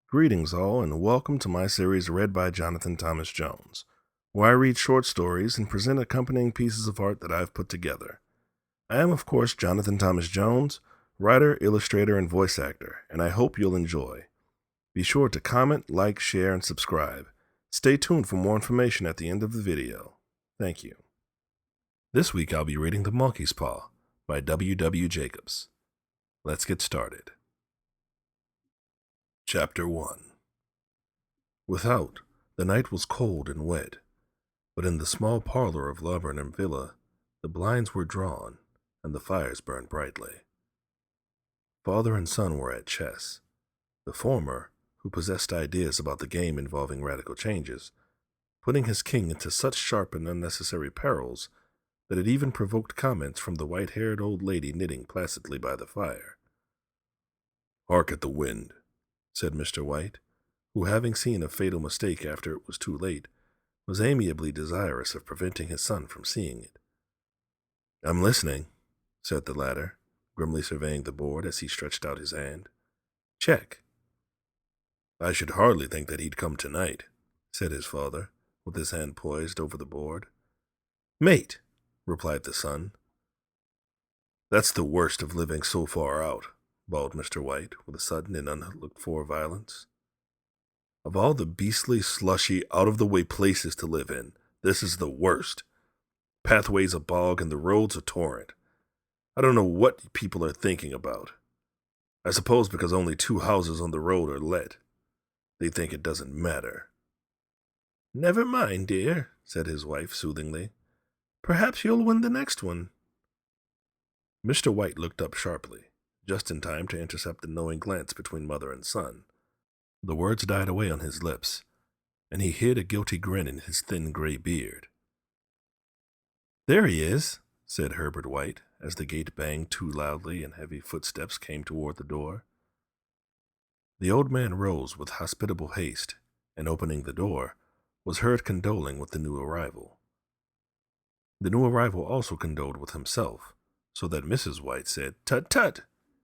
Greetings, all, and welcome to my series read by Jonathan Thomas Jones, where I read short stories and present accompanying pieces of art that I've put together. I am, of course, Jonathan Thomas Jones, writer, illustrator, and voice actor, and I hope you'll enjoy. Be sure to comment, like, share, and subscribe. Stay tuned for more information at the end of the video. Thank you. This week I'll be reading The Monkeys Paw by W. Jacobs. Let's get started. Chapter 1. Without, the night was cold and wet, but in the small parlor of Laburnum Villa, the blinds were drawn and the fires burned brightly. Father and son were at chess. The former, who possessed ideas about the game involving radical changes, putting his king into such sharp and unnecessary perils that it even provoked comments from the white-haired old lady knitting placidly by the fire. "Hark at the wind," said Mr. White, who, having seen a fatal mistake after it was too late, was amiably desirous of preventing his son from seeing it. "I'm listening," said the latter, grimly surveying the board as he stretched out his hand. "Check." "I should hardly think that he'd come tonight," said his father, with his hand poised over the board. "Mate," replied the son. "That's the worst of living so far out," bawled Mr. White, with a sudden and unlooked-for violence. "Of all the beastly, slushy, out-of-the-way places to live in, this is the worst. Pathway's a bog and the road's a torrent. I don't know what people are thinking about. I suppose because only 2 houses on the road are let. They think it doesn't matter." "Never mind, dear," said his wife soothingly. "Perhaps you'll win the next one." Mr. White looked up sharply, just in time to intercept the knowing glance between mother and son. The words died away on his lips, and he hid a guilty grin in his thin gray beard. "There he is," said Herbert White, as the gate banged too loudly and heavy footsteps came toward the door. The old man rose with hospitable haste, and opening the door, was heard condoling with the new arrival. The new arrival also condoled with himself, so that Mrs. White said, "Tut, tut,"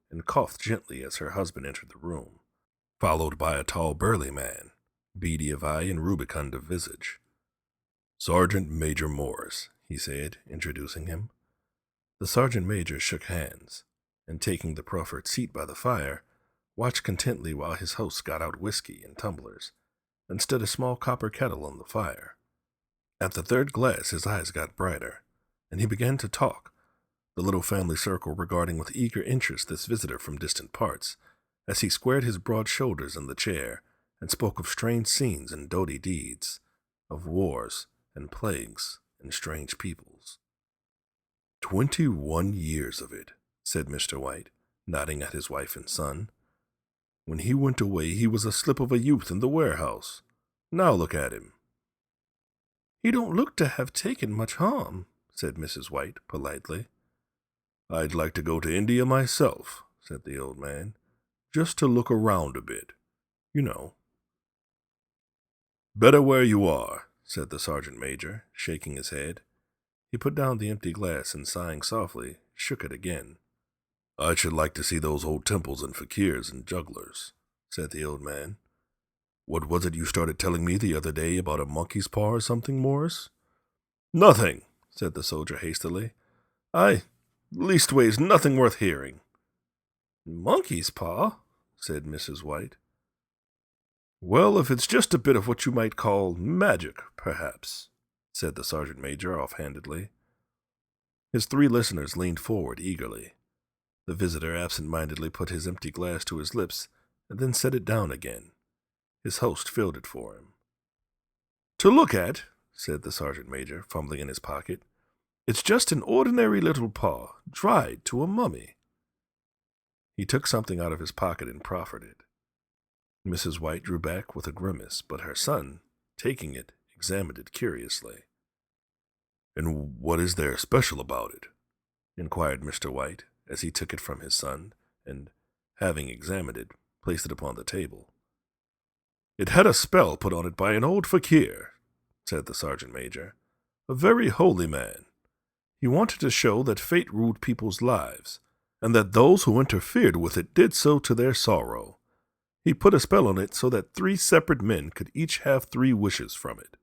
and coughed gently as her husband entered the room, followed by a tall, burly man, beady of eye and rubicund of visage. "Sergeant Major Morris," he said, introducing him. The sergeant major shook hands, and taking the proffered seat by the fire, watched contentedly while his host got out whiskey in tumblers, and stood a small copper kettle on the fire. At the third glass his eyes got brighter, and he began to talk, the little family circle regarding with eager interest this visitor from distant parts, as he squared his broad shoulders in the chair and spoke of strange scenes and doughty deeds, of wars and plagues and strange peoples. 21 years of it," said Mr. White, nodding at his wife and son. "When he went away he was a slip of a youth in the warehouse. Now look at him." "He don't look to have taken much harm," said Mrs. White politely. "I'd like to go to India myself," said the old man, "just to look around a bit, you know." "Better where you are," said the sergeant major, shaking his head. He put down the empty glass and, sighing softly, shook it again. "I should like to see those old temples and fakirs and jugglers," said the old man. "What was it you started telling me the other day about a monkey's paw or something, Morris?" "Nothing," said the soldier hastily. Leastways, nothing worth hearing." "Monkey's paw?" said Mrs. White. "Well, if it's just a bit of what you might call magic, perhaps," said the sergeant major offhandedly. His 3 listeners leaned forward eagerly. The visitor absent-mindedly put his empty glass to his lips and then set it down again. His host filled it for him. "To look at," said the sergeant major, fumbling in his pocket, "it's just an ordinary little paw, dried to a mummy." He took something out of his pocket and proffered it. Mrs. White drew back with a grimace, but her son, taking it, examined it curiously. "And what is there special about it?" inquired Mr. White, as he took it from his son, and, having examined it, placed it upon the table. "It had a spell put on it by an old fakir," said the sergeant major, "a very holy man. He wanted to show that fate ruled people's lives, and that those who interfered with it did so to their sorrow. He put a spell on it so that 3 separate men could each have 3 wishes from it.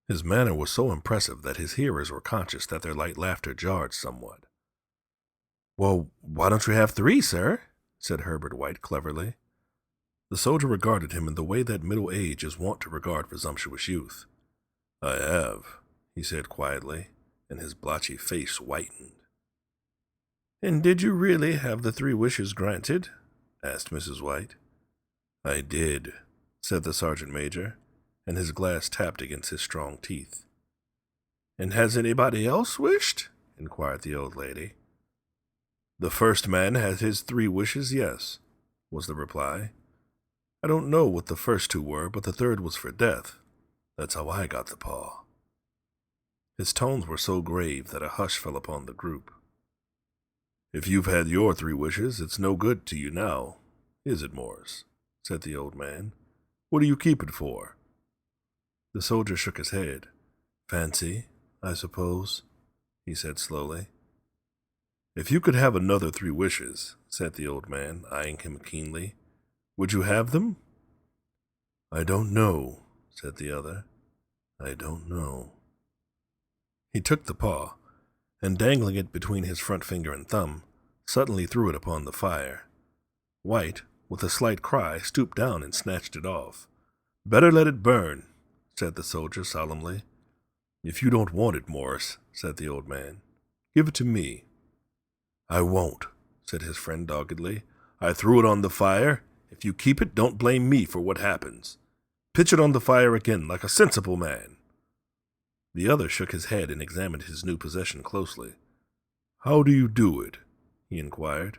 His manner was so impressive that his hearers were conscious that their light laughter jarred somewhat. "Well, why don't you have 3, sir?" said Herbert White cleverly. The soldier regarded him in the way that middle age is wont to regard presumptuous youth. "I have," he said quietly, and his blotchy face whitened. "And did you really have the 3 wishes granted?" asked Mrs. White. "I did," said the sergeant major, and his glass tapped against his strong teeth. "And has anybody else wished?" inquired the old lady. "The first man had his 3 wishes, yes," was the reply. "I don't know what the first 2 were, but the third was for death. That's how I got the paw." His tones were so grave that a hush fell upon the group. "If you've had your 3 wishes, it's no good to you now, is it, Morris?" said the old man. "What do you keep it for?" The soldier shook his head. "Fancy, I suppose," he said slowly. "If you could have another 3 wishes," said the old man, eyeing him keenly, "would you have them?" "I don't know," said the other. "I don't know." He took the paw, and dangling it between his front finger and thumb, suddenly threw it upon the fire. White, with a slight cry, stooped down and snatched it off. "Better let it burn," said the soldier solemnly. "If you don't want it, Morris," said the old man, "give it to me." "I won't," said his friend doggedly. "I threw it on the fire. If you keep it, don't blame me for what happens. Pitch it on the fire again, like a sensible man." The other shook his head and examined his new possession closely. "How do you do it?" he inquired.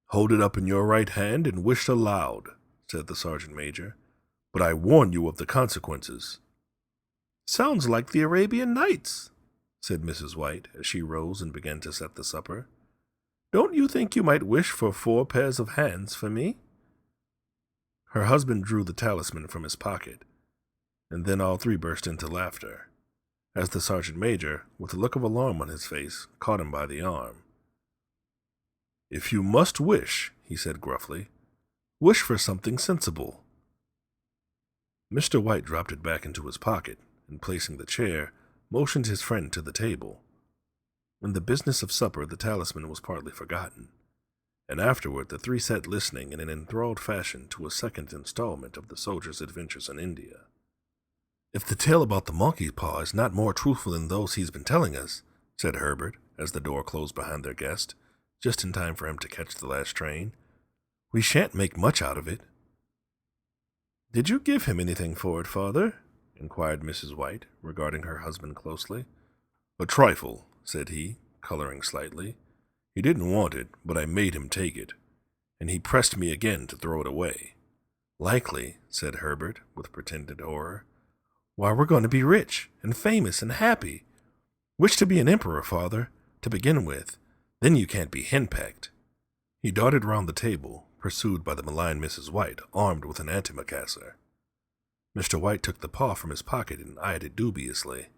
"Hold it up in your right hand and wish aloud," said the sergeant major. "But I warn you of the consequences." "Sounds like the Arabian Nights," said Mrs. White as she rose and began to set the supper. "Don't you think you might wish for 4 pairs of hands for me?" Her husband drew the talisman from his pocket, and then all 3 burst into laughter, as the sergeant major, with a look of alarm on his face, caught him by the arm. "If you must wish," he said gruffly, "wish for something sensible." Mr. White dropped it back into his pocket, and placing the chair, motioned his friend to the table. In the business of supper, the talisman was partly forgotten, and afterward the 3 sat listening in an enthralled fashion to a second installment of the soldier's adventures in India. "If the tale about the monkey's paw is not more truthful than those he's been telling us," said Herbert, as the door closed behind their guest, just in time for him to catch the last train, "we shan't make much out of it." "Did you give him anything for it, father?" inquired Mrs. White, regarding her husband closely. "A trifle," said he, coloring slightly. "He didn't want it, but I made him take it, and he pressed me again to throw it away." "Likely," said Herbert, with pretended horror. "Why, we're going to be rich and famous and happy. Wish to be an emperor, father, to begin with. Then you can't be henpecked." He darted round the table, pursued by the malign Mrs. White, armed with an antimacassar. Mr. White took the paw from his pocket and eyed it dubiously.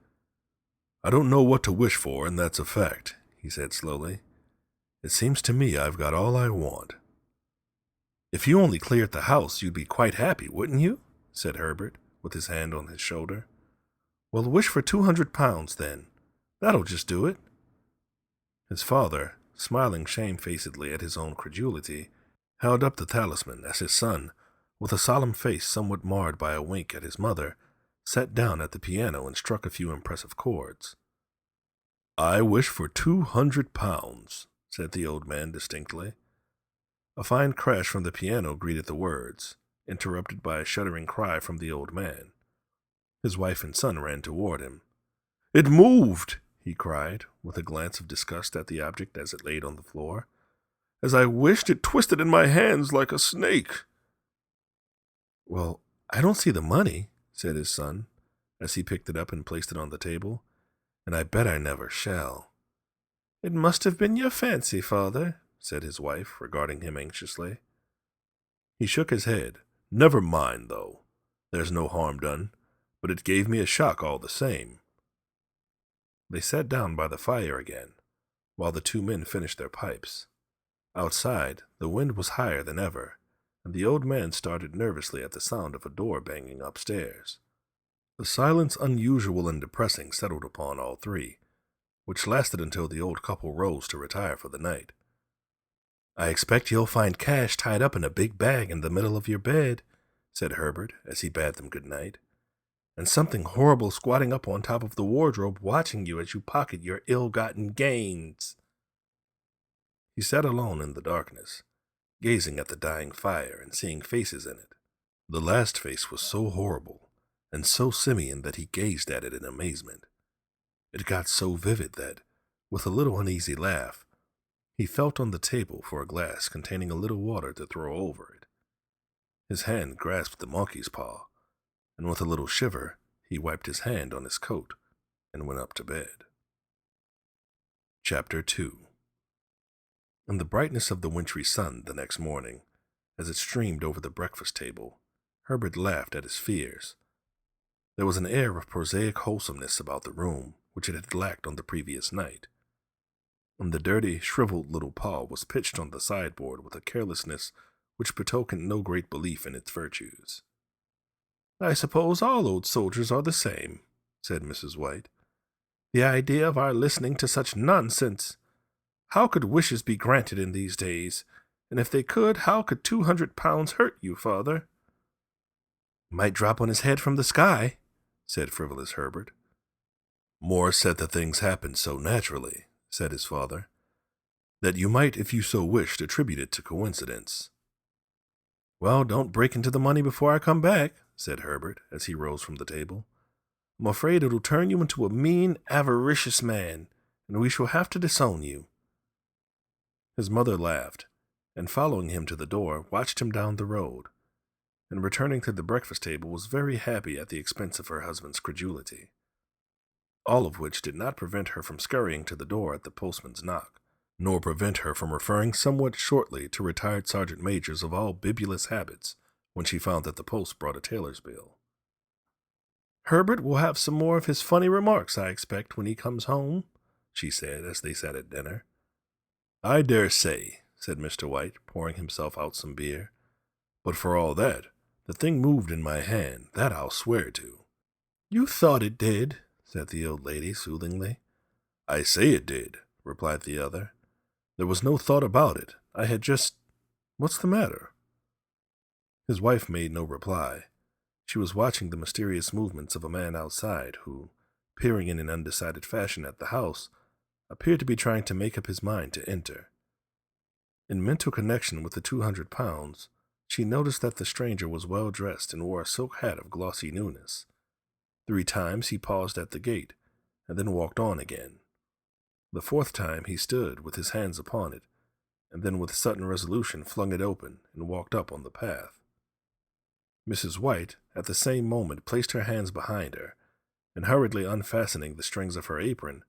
"I don't know what to wish for, and that's a fact," he said slowly. "It seems to me I've got all I want." "If you only cleared the house, you'd be quite happy, wouldn't you?" said Herbert, with his hand on his shoulder. "Well, wish for 200 pounds, then. That'll just do it." His father, smiling shamefacedly at his own credulity, held up the talisman as his son, with a solemn face somewhat marred by a wink at his mother, sat down at the piano and struck a few impressive chords. "I wish for 200 pounds, said the old man distinctly. A fine crash from the piano greeted the words, interrupted by a shuddering cry from the old man. His wife and son ran toward him. "It moved!" he cried, with a glance of disgust at the object as it laid on the floor. "As I wished, it twisted in my hands like a snake." "Well, I don't see the money," said his son, as he picked it up and placed it on the table, "and I bet I never shall." "It must have been your fancy, father," said his wife, regarding him anxiously. He shook his head. "Never mind, though. There's no harm done, but it gave me a shock all the same." They sat down by the fire again, while the 2 men finished their pipes. Outside, the wind was higher than ever, and the old man started nervously at the sound of a door banging upstairs. A silence unusual and depressing settled upon all three, which lasted until the old couple rose to retire for the night. "I expect you'll find cash tied up in a big bag in the middle of your bed," said Herbert as he bade them good night, "and something horrible squatting up on top of the wardrobe watching you as you pocket your ill-gotten gains." He sat alone in the darkness, gazing at the dying fire and seeing faces in it. The last face was so horrible and so simian that he gazed at it in amazement. It got so vivid that, with a little uneasy laugh, he felt on the table for a glass containing a little water to throw over it. His hand grasped the monkey's paw, and with a little shiver, he wiped his hand on his coat and went up to bed. Chapter 2. In the brightness of the wintry sun the next morning, as it streamed over the breakfast table, Herbert laughed at his fears. There was an air of prosaic wholesomeness about the room which it had lacked on the previous night, and the dirty, shriveled little paw was pitched on the sideboard with a carelessness which betokened no great belief in its virtues. "I suppose all old soldiers are the same," said Mrs. White. "The idea of our listening to such nonsense! How could wishes be granted in these days? And if they could, how could 200 pounds hurt you, father?" "Might drop on his head from the sky," said frivolous Herbert. "Moore said the things happened so naturally," said his father, "that you might, if you so wished, attribute it to coincidence." "Well, don't break into the money before I come back," said Herbert, as he rose from the table. "I'm afraid it'll turn you into a mean, avaricious man, and we shall have to disown you." His mother laughed, and following him to the door, watched him down the road, and returning to the breakfast table was very happy at the expense of her husband's credulity. All of which did not prevent her from scurrying to the door at the postman's knock, nor prevent her from referring somewhat shortly to retired sergeant majors of all bibulous habits when she found that the post brought a tailor's bill. "Herbert will have some more of his funny remarks, I expect, when he comes home," she said as they sat at dinner. "I dare say," said Mr. White, pouring himself out some beer. "But for all that, the thing moved in my hand, that I'll swear to." "You thought it did," said the old lady soothingly. "I say it did," replied the other. "There was no thought about it. I had just— What's the matter?" His wife made no reply. She was watching the mysterious movements of a man outside who, peering in an undecided fashion at the house, appeared to be trying to make up his mind to enter. In mental connection with the 200 pounds, she noticed that the stranger was well dressed and wore a silk hat of glossy newness. 3 times he paused at the gate, and then walked on again. The 4th time he stood with his hands upon it, and then with sudden resolution flung it open and walked up on the path. Mrs. White, at the same moment, placed her hands behind her, and hurriedly unfastening the strings of her apron,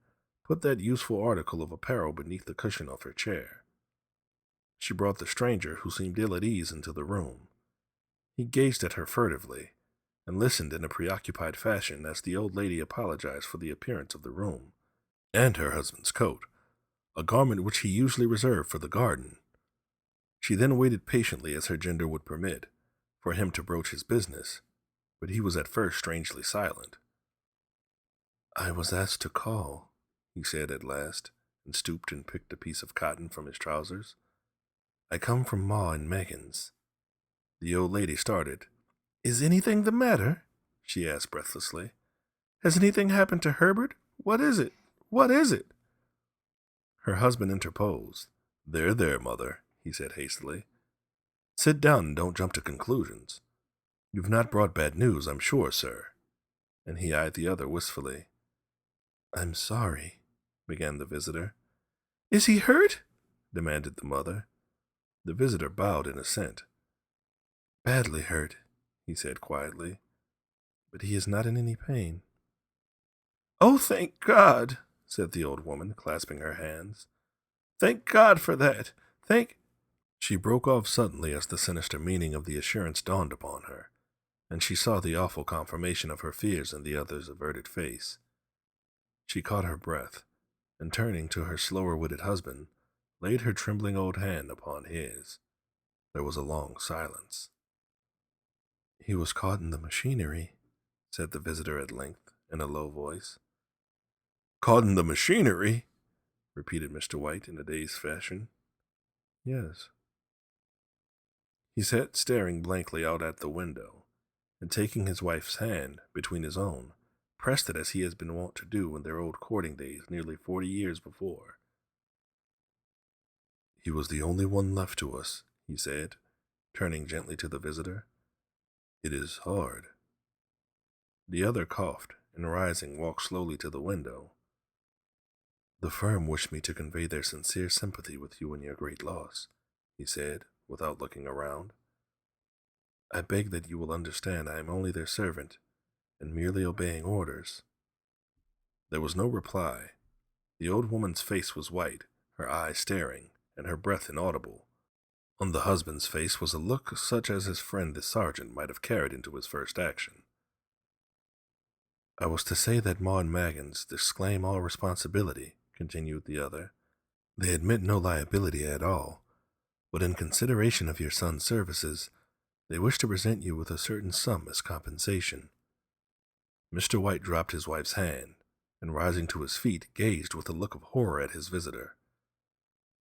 put that useful article of apparel beneath the cushion of her chair. She brought the stranger, who seemed ill at ease, into the room. He gazed at her furtively, and listened in a preoccupied fashion as the old lady apologized for the appearance of the room, and her husband's coat, a garment which he usually reserved for the garden. She then waited patiently as her gender would permit, for him to broach his business, but he was at first strangely silent. "I was asked to call," he said at last, and stooped and picked a piece of cotton from his trousers. "I come from Ma and Megan's." The old lady started. "Is anything the matter?" she asked breathlessly. "Has anything happened to Herbert? What is it? What is it?" Her husband interposed. There, mother," he said hastily. "Sit down and don't jump to conclusions. You've not brought bad news, I'm sure, sir." And he eyed the other wistfully. "I'm sorry," began the visitor. "Is he hurt?" demanded the mother. The visitor bowed in assent. "Badly hurt," he said quietly, "but he is not in any pain." "Oh, thank God," said the old woman, clasping her hands. "Thank God for that. Thank—" She broke off suddenly as the sinister meaning of the assurance dawned upon her, and she saw the awful confirmation of her fears in the other's averted face. She caught her breath, and turning to her slower-witted husband, laid her trembling old hand upon his. There was a long silence. "He was caught in the machinery," said the visitor at length, in a low voice. "Caught in the machinery?" repeated Mr. White in a dazed fashion. "Yes." He sat staring blankly out at the window, and taking his wife's hand between his own, pressed it as he has been wont to do in their old courting days nearly 40 years before. "He was the only one left to us," he said, turning gently to the visitor. "It is hard." The other coughed, and rising walked slowly to the window. "The firm wished me to convey their sincere sympathy with you in your great loss," he said, without looking around. "I beg that you will understand I am only their servant, and merely obeying orders." There was no reply. The old woman's face was white, her eyes staring, and her breath inaudible. On the husband's face was a look such as his friend the sergeant might have carried into his first action. "I was to say that Ma and Maggins disclaim all responsibility," continued the other. "They admit no liability at all, but in consideration of your son's services, they wish to present you with a certain sum as compensation." Mr. White dropped his wife's hand, and rising to his feet, gazed with a look of horror at his visitor.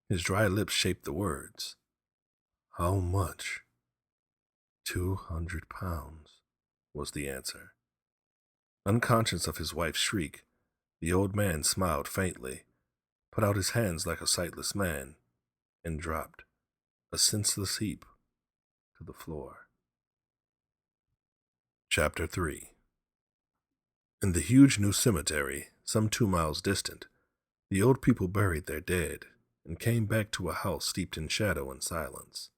His dry lips shaped the words. "How much?" £200, was the answer. Unconscious of his wife's shriek, the old man smiled faintly, put out his hands like a sightless man, and dropped, a senseless heap, to the floor. Chapter 3. In the huge new cemetery, some 2 miles distant, the old people buried their dead, and came back to a house steeped in shadow and silence.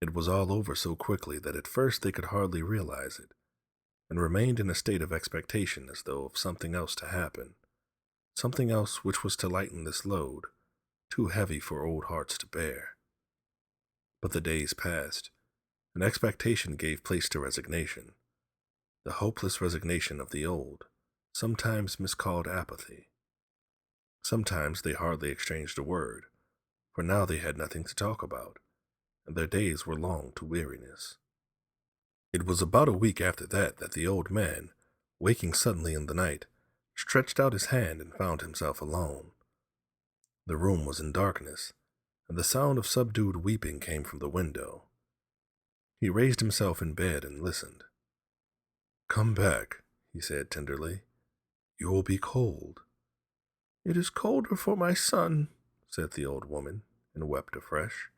It was all over so quickly that at first they could hardly realize it, and remained in a state of expectation as though of something else to happen, something else which was to lighten this load, too heavy for old hearts to bear. But the days passed, and expectation gave place to resignation, the hopeless resignation of the old, sometimes miscalled apathy. Sometimes they hardly exchanged a word, for now they had nothing to talk about, and their days were long to weariness. It was about a week after that the old man, waking suddenly in the night, stretched out his hand and found himself alone. The room was in darkness, and the sound of subdued weeping came from the window. He raised himself in bed and listened. "Come back," he said tenderly. "You will be cold." "It is colder for my son," said the old woman, and wept afresh.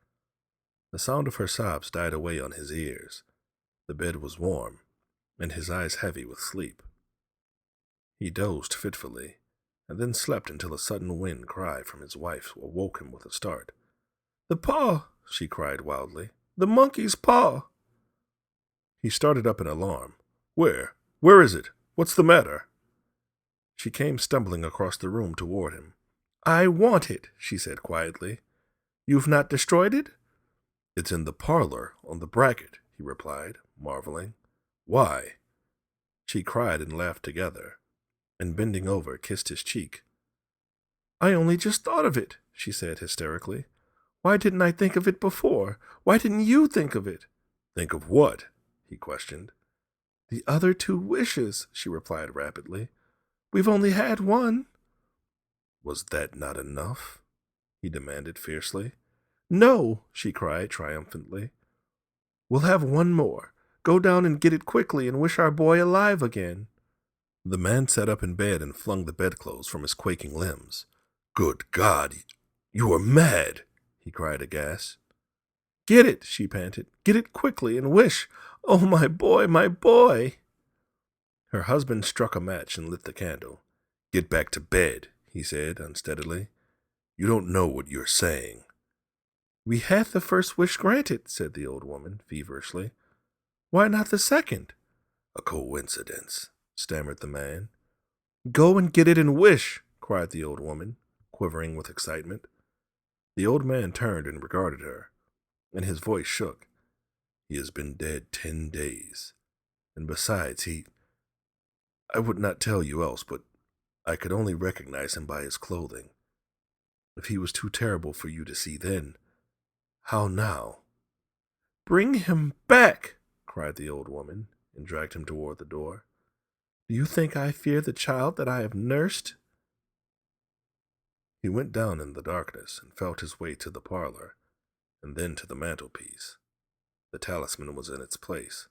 The sound of her sobs died away on his ears. The bed was warm, and his eyes heavy with sleep. He dozed fitfully, and then slept until a sudden wind cry from his wife awoke him with a start. "The paw!" she cried wildly. "The monkey's paw!" He started up in alarm. "Where? Where is it? What's the matter?" She came stumbling across the room toward him. "I want it," she said quietly. "You've not destroyed it?" "It's in the parlor, on the bracket," he replied, marveling. "Why?" She cried and laughed together, and bending over, kissed his cheek. "I only just thought of it," she said hysterically. "Why didn't I think of it before? Why didn't you think of it?" "Think of what?" he questioned. "The other 2 wishes," she replied rapidly. "We've only had one." "Was that not enough?" he demanded fiercely. "No," she cried triumphantly. "We'll have one more. Go down and get it quickly and wish our boy alive again." The man sat up in bed and flung the bedclothes from his quaking limbs. "Good God, you are mad!" he cried aghast. "Get it," she panted. "Get it quickly and wish. Oh, my boy, my boy!" Her husband struck a match and lit the candle. "Get back to bed," he said unsteadily. "You don't know what you're saying." "We had the first wish granted," said the old woman feverishly. "Why not the second?" "A coincidence," stammered the man. "Go and get it and wish," cried the old woman, quivering with excitement. The old man turned and regarded her, and his voice shook. "He has been dead 10 days, and besides, I would not tell you else, but I could only recognize him by his clothing. If he was too terrible for you to see then, how now?" Bring him back, cried the old woman, and dragged him toward the door. Do you think I fear the child that I have nursed? He went down in the darkness and felt his way to the parlor, and then to the mantelpiece. The talisman was in its place,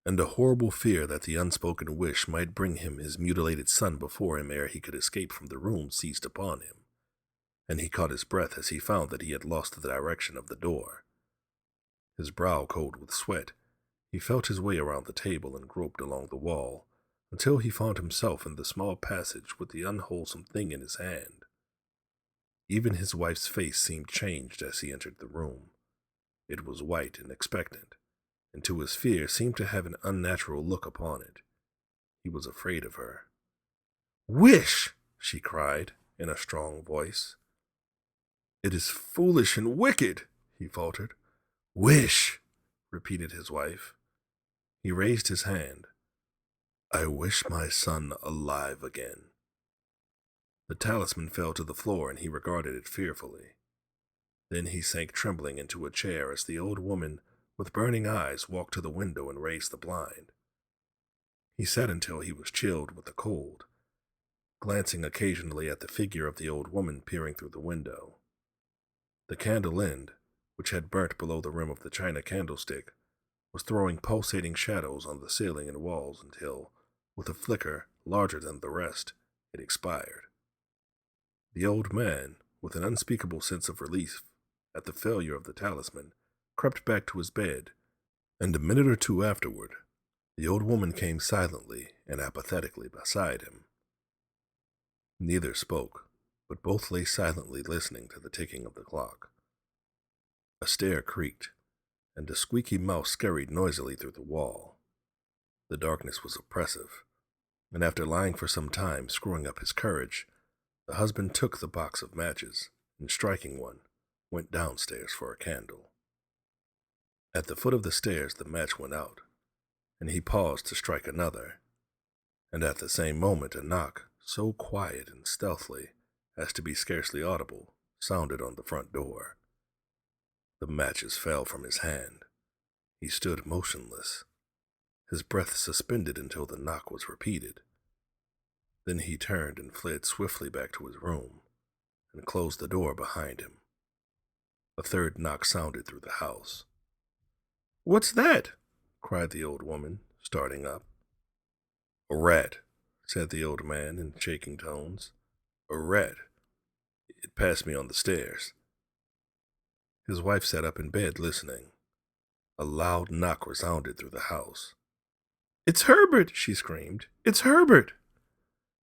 and a horrible fear that the unspoken wish might bring him his mutilated son before him ere he could escape from the room seized upon him, and he caught his breath as he found that he had lost the direction of the door. His brow cold with sweat, he felt his way around the table and groped along the wall, until he found himself in the small passage with the unwholesome thing in his hand. Even his wife's face seemed changed as he entered the room. It was white and expectant, and to his fear seemed to have an unnatural look upon it. He was afraid of her. "Wish!" she cried, in a strong voice. "It is foolish and wicked," he faltered. "Wish!" repeated his wife. He raised his hand. "I wish my son alive again." The talisman fell to the floor and he regarded it fearfully. Then he sank trembling into a chair as the old woman, with burning eyes, walked to the window and raised the blind. He sat until he was chilled with the cold, glancing occasionally at the figure of the old woman peering through the window. The candle end, which had burnt below the rim of the china candlestick, was throwing pulsating shadows on the ceiling and walls until, with a flicker larger than the rest, it expired. The old man, with an unspeakable sense of relief at the failure of the talisman, crept back to his bed, and a minute or two afterward, the old woman came silently and apathetically beside him. Neither spoke, but both lay silently listening to the ticking of the clock. A stair creaked, and a squeaky mouse scurried noisily through the wall. The darkness was oppressive, and after lying for some time, screwing up his courage, the husband took the box of matches, and striking one, went downstairs for a candle. At the foot of the stairs the match went out, and he paused to strike another, and at the same moment a knock, so quiet and stealthy as to be scarcely audible, sounded on the front door. The matches fell from his hand. He stood motionless, his breath suspended until the knock was repeated. Then he turned and fled swiftly back to his room, and closed the door behind him. A third knock sounded through the house. "What's that?" cried the old woman, starting up. "A rat," said the old man in shaking tones. "A rat. It passed me on the stairs." His wife sat up in bed listening. A loud knock resounded through the house. "It's Herbert!" she screamed. "It's Herbert!"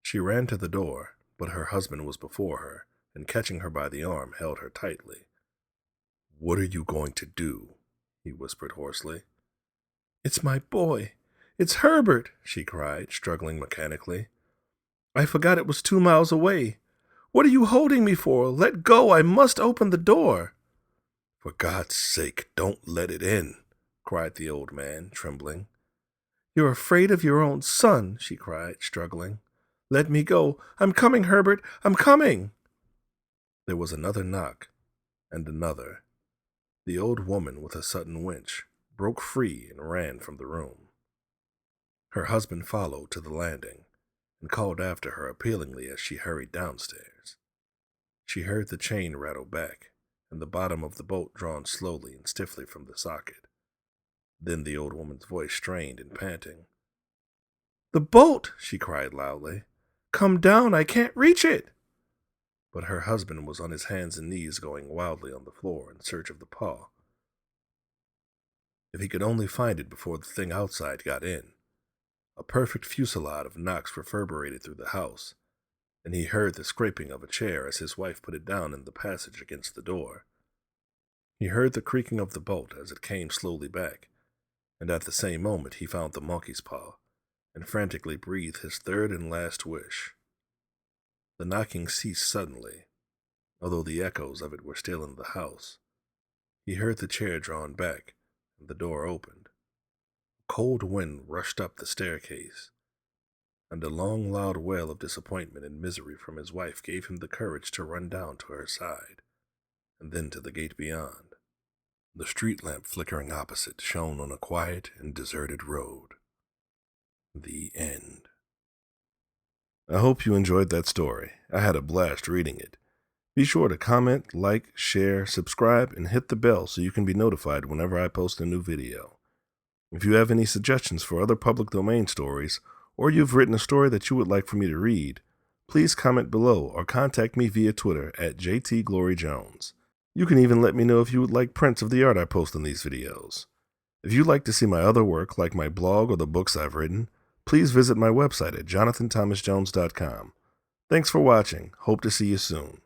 She ran to the door, but her husband was before her, and catching her by the arm, held her tightly. "What are you going to do?" he whispered hoarsely. "It's my boy! It's Herbert!" she cried, struggling mechanically. "I forgot it was 2 miles away. What are you holding me for? Let go! I must open the door!" "For God's sake, don't let it in!" cried the old man, trembling. "You're afraid of your own son!" she cried, struggling. "Let me go! I'm coming, Herbert! I'm coming!" There was another knock, and another. The old woman, with a sudden winch, broke free and ran from the room. Her husband followed to the landing, and called after her appealingly as she hurried downstairs. She heard the chain rattle back, and the bottom of the bolt drawn slowly and stiffly from the socket. Then the old woman's voice strained and panting. "The bolt!" she cried loudly. "Come down! I can't reach it!" But her husband was on his hands and knees going wildly on the floor in search of the paw. If he could only find it before the thing outside got in. A perfect fusillade of knocks reverberated through the house, and he heard the scraping of a chair as his wife put it down in the passage against the door. He heard the creaking of the bolt as it came slowly back, and at the same moment he found the monkey's paw, and frantically breathed his third and last wish. The knocking ceased suddenly, although the echoes of it were still in the house. He heard the chair drawn back, and the door opened. A cold wind rushed up the staircase, and a long, loud wail of disappointment and misery from his wife gave him the courage to run down to her side, and then to the gate beyond. the street lamp flickering opposite shone on a quiet and deserted road. The end. I hope you enjoyed that story. I had a blast reading it. Be sure to comment, like, share, subscribe, and hit the bell so you can be notified whenever I post a new video. If you have any suggestions for other public domain stories, or you've written a story that you would like for me to read, please comment below or contact me via Twitter at JTGloryJones. You can even let me know if you would like prints of the art I post in these videos. If you'd like to see my other work, like my blog or the books I've written, please visit my website at jonathanthomasjones.com. Thanks for watching. Hope to see you soon.